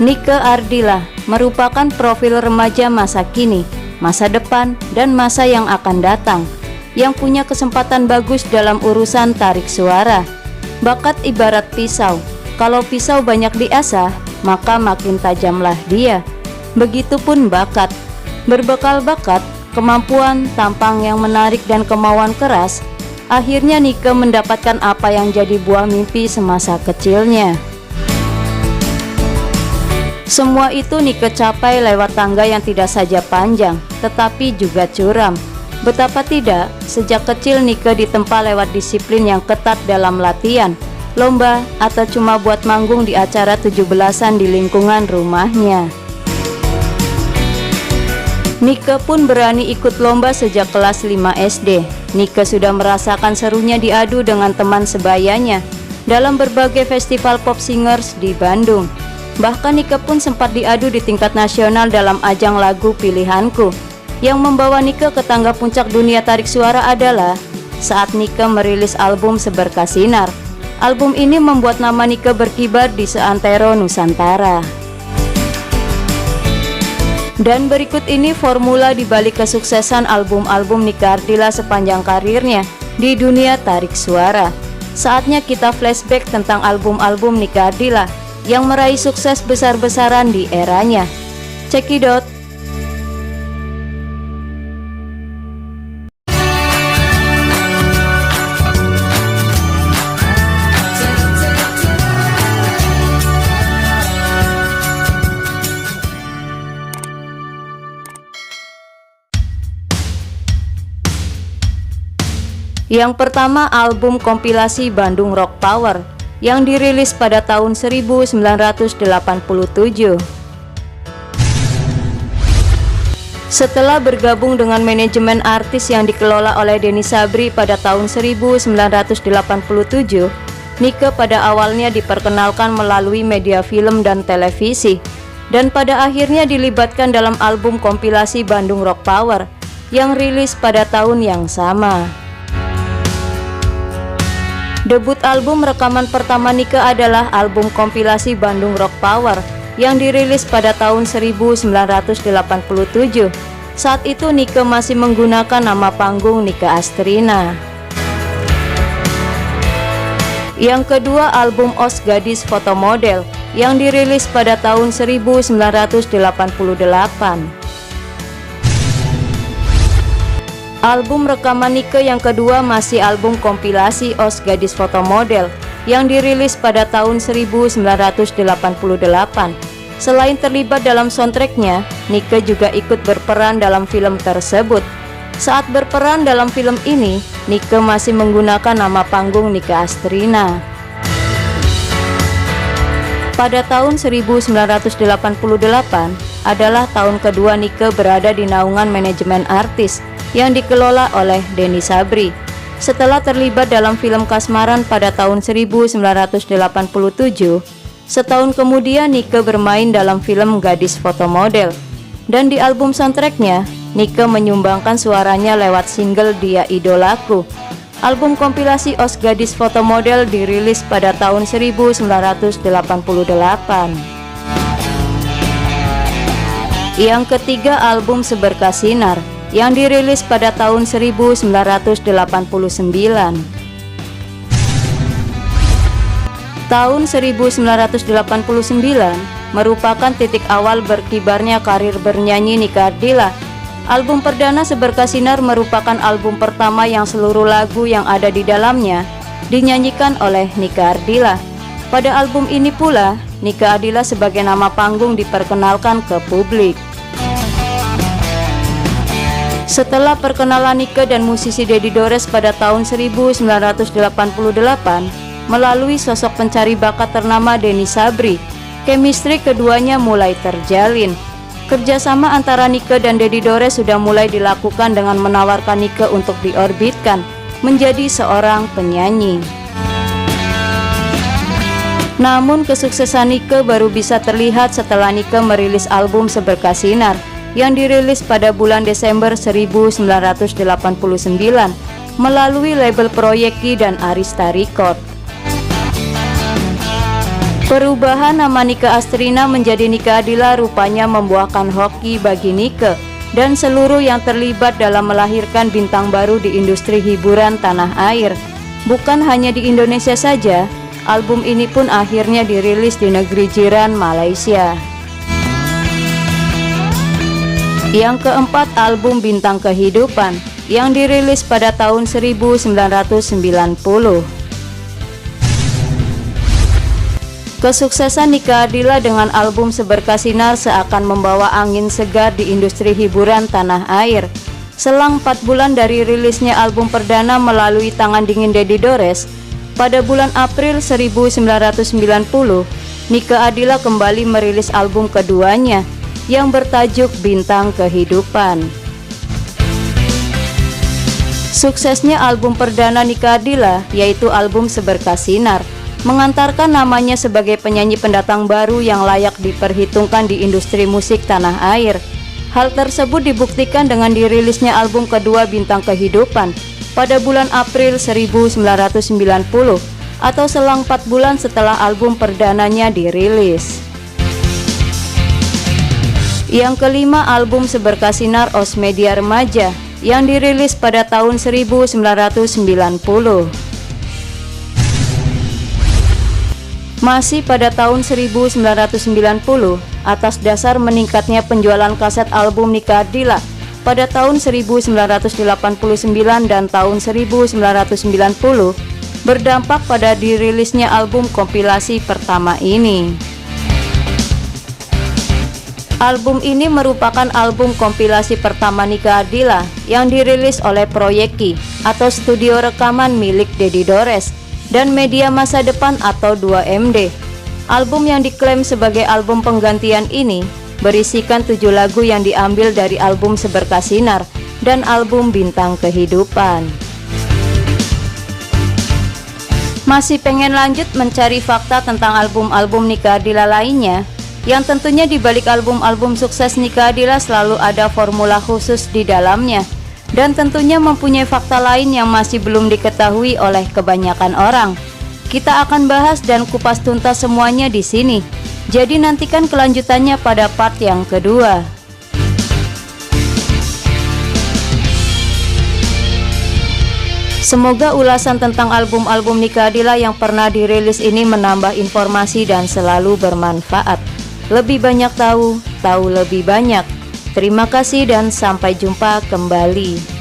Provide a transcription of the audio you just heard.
Nike Ardila merupakan profil remaja masa kini, masa depan, dan masa yang akan datang, yang punya kesempatan bagus dalam urusan tarik suara. Bakat ibarat pisau, kalau pisau banyak diasah, maka makin tajamlah dia. Begitupun bakat. Berbekal bakat, kemampuan, tampang yang menarik, dan kemauan keras, akhirnya Nike mendapatkan apa yang jadi buah mimpi semasa kecilnya. Semua itu Nike capai lewat tangga yang tidak saja panjang, tetapi juga curam. Betapa tidak, sejak kecil Nike ditempa lewat disiplin yang ketat dalam latihan, lomba, atau cuma buat manggung di acara 17-an di lingkungan rumahnya. Nike pun berani ikut lomba sejak kelas 5 SD. Nike sudah merasakan serunya diadu dengan teman sebayanya dalam berbagai festival pop singers di Bandung. Bahkan Nike pun sempat diadu di tingkat nasional dalam ajang lagu pilihanku. Yang membawa Nike ke tangga puncak dunia tarik suara adalah saat Nike merilis album Seberkas Sinar. Album ini membuat nama Nike berkibar di seantero Nusantara. Dan berikut ini formula dibalik kesuksesan album-album Nike Ardila sepanjang karirnya di dunia tarik suara. Saatnya kita flashback tentang album-album Nike Ardila yang meraih sukses besar-besaran di eranya. Cekidot. Yang pertama, album kompilasi Bandung Rock Power yang dirilis pada tahun 1987. Setelah bergabung dengan manajemen artis yang dikelola oleh Denny Sabri pada tahun 1987, Nike pada awalnya diperkenalkan melalui media film dan televisi, dan pada akhirnya dilibatkan dalam album kompilasi Bandung Rock Power yang rilis pada tahun yang sama. Debut album rekaman pertama Nike adalah album kompilasi Bandung Rock Power yang dirilis pada tahun 1987. Saat itu Nike masih menggunakan nama panggung Nike Astrina. Yang kedua, album Os Gadis Foto Model yang dirilis pada tahun 1988. Album rekaman Nike yang kedua masih album kompilasi Os Gadis Foto Model yang dirilis pada tahun 1988. Selain terlibat dalam soundtracknya, Nike juga ikut berperan dalam film tersebut. Saat berperan dalam film ini, Nike masih menggunakan nama panggung Nike Astrina. Pada tahun 1988 adalah tahun kedua Nike berada di naungan manajemen artis yang dikelola oleh Denny Sabri. Setelah terlibat dalam film Kasmaran pada tahun 1987, setahun kemudian Nike bermain dalam film Gadis Foto Model. Dan di album soundtracknya, Nike menyumbangkan suaranya lewat single Dia Idolaku. Album kompilasi Os Gadis Foto Model dirilis pada tahun 1988. Yang ketiga, album Seberkas Sinar yang dirilis pada tahun 1989. Tahun 1989 merupakan titik awal berkibarnya karir bernyanyi Nike Ardila. Album perdana Seberkas Sinar merupakan album pertama yang seluruh lagu yang ada di dalamnya dinyanyikan oleh Nike Ardila. Pada album ini pula, Nike Ardila sebagai nama panggung diperkenalkan ke publik. Setelah perkenalan Nike dan musisi Dedi Dores pada tahun 1988 melalui sosok pencari bakat ternama Denny Sabri, chemistry keduanya mulai terjalin. Kerjasama antara Nike dan Dedi Dores sudah mulai dilakukan dengan menawarkan Nike untuk diorbitkan menjadi seorang penyanyi. Namun kesuksesan Nike baru bisa terlihat setelah Nike merilis album Seberkas Sinar yang dirilis pada bulan Desember 1989 melalui label Proyeki dan Arista Record. Perubahan nama Nike Astrina menjadi Nike Ardila rupanya membuahkan hoki bagi Nike dan seluruh yang terlibat dalam melahirkan bintang baru di industri hiburan tanah air. Bukan hanya di Indonesia saja, album ini pun akhirnya dirilis di negeri jiran Malaysia. Yang keempat, album Bintang Kehidupan yang dirilis pada tahun 1990. Kesuksesan Nike Ardila dengan album Seberkas Sinar seakan membawa angin segar di industri hiburan tanah air. Selang 4 bulan dari rilisnya album perdana melalui tangan dingin Deddy Dores, pada bulan April 1990, Nike Ardila kembali merilis album keduanya yang bertajuk Bintang Kehidupan. Suksesnya album perdana Nike Ardila, yaitu album Seberkas Sinar, mengantarkan namanya sebagai penyanyi pendatang baru yang layak diperhitungkan di industri musik tanah air. Hal tersebut dibuktikan dengan dirilisnya album kedua Bintang Kehidupan pada bulan April 1990 atau selang 4 bulan setelah album perdananya dirilis. Yang kelima, album Seberkas Sinar Osmedia Remaja yang dirilis pada tahun 1990. Masih pada tahun 1990, atas dasar meningkatnya penjualan kaset album Nike Ardila pada tahun 1989 dan tahun 1990, berdampak pada dirilisnya album kompilasi pertama ini. Album ini merupakan album kompilasi pertama Nike Ardila yang dirilis oleh Proyeki atau studio rekaman milik Deddy Dores dan Media Masa Depan atau 2MD. Album yang diklaim sebagai album penggantian ini berisikan 7 lagu yang diambil dari album Seberkas Sinar dan album Bintang Kehidupan. Masih pengen lanjut mencari fakta tentang album-album Nike Ardila lainnya? Yang tentunya di balik album-album sukses Nike Ardila selalu ada formula khusus di dalamnya, dan tentunya mempunyai fakta lain yang masih belum diketahui oleh kebanyakan orang. Kita akan bahas dan kupas tuntas semuanya di sini. Jadi nantikan kelanjutannya pada part yang kedua. Semoga ulasan tentang album-album Nike Ardila yang pernah dirilis ini menambah informasi dan selalu bermanfaat. Lebih banyak tahu, tahu lebih banyak. Terima kasih dan sampai jumpa kembali.